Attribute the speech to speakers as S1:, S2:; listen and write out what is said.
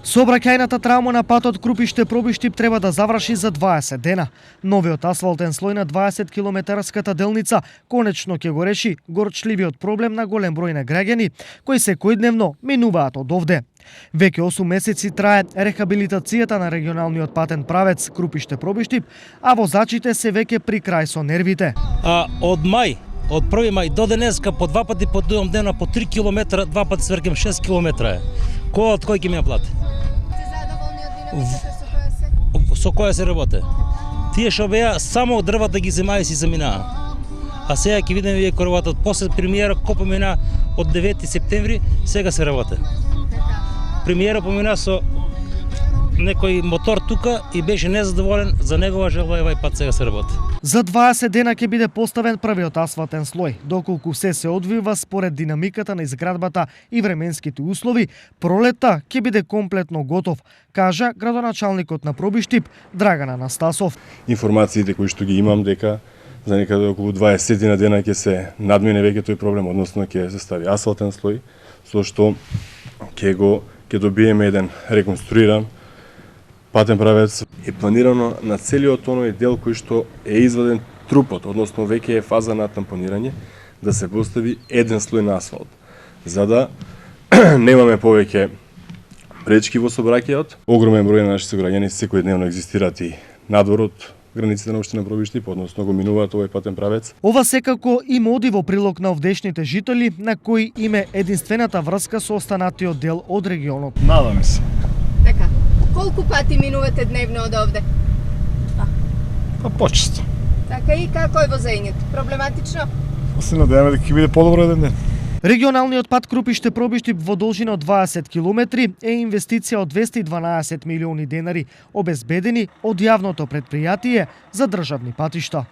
S1: Сообраќајната травма на патот Крупиште-Пробиштип треба да заврши за 20 дена. Новиот асфалтен слој на 20 километарската делница конечно ќе го реши горчливиот проблем на голем број на граѓани кои секојдневно минуваат од овде. Веќе 8 месеци трае рехабилитацијата на регионалниот патен правец Крупиште-Пробиштип, а возачите се веќе при крај со нервите.
S2: Од 1 мај до денеска по два пати патувам дневно по 3 км, два пати свркам 6 км. Кој ќе ми ја плати?
S3: Се задоволни од динамиката
S2: со која се работи? Тие што беа само дрвата ги земаа и си заминаа. А сега ќе видиме вие кој работат. После премиера кој помина од 9 септември, сега се работи. Премиера помина со некој мотор тука и беше незадоволен, за негова желба евај пат сега се работи.
S1: За 20 дена ќе биде поставен првиот асфалтен слој. Доколку се одвива според динамиката на изградбата и временските услови, пролетта ќе биде комплетно готов, кажа градоначалникот на Пробиштип Драган Анастасов.
S4: Информациите кои што ги имам дека за некаде околу 20 дена ќе се надмине веќе тој проблем, односно ќе се стави асфалтен слој, со што ќе добиеме еден реконструиран патен правец. Е планирано на целиот оној дел кој што е изваден трупот, односно веќе е фаза на тампонирање, да се постави еден слој на асфалт, за да немаме повеќе пречки во сообраќајот. Огромен број на нашите граѓани секојдневно екзистираат и надвор од границите на општина Пробиштип, односно го минуваат овој патен правец.
S1: Ова секако им оди во прилог на овдешните жители, на кои им е единствената врска со останатиот дел од регионот.
S5: Надаме се.
S3: Така. Колку пати минувате дневно од овде?
S5: Па почесто.
S3: Така и како е возењето? Проблематично?
S5: Се надеваме дека ќе биде подобро еден ден.
S1: Регионалниот пат Крупиште-Пробиштип во должина од 20 километри е инвестиција од 212 милиони денари, обезбедени од јавното претпријатие за државни патишта.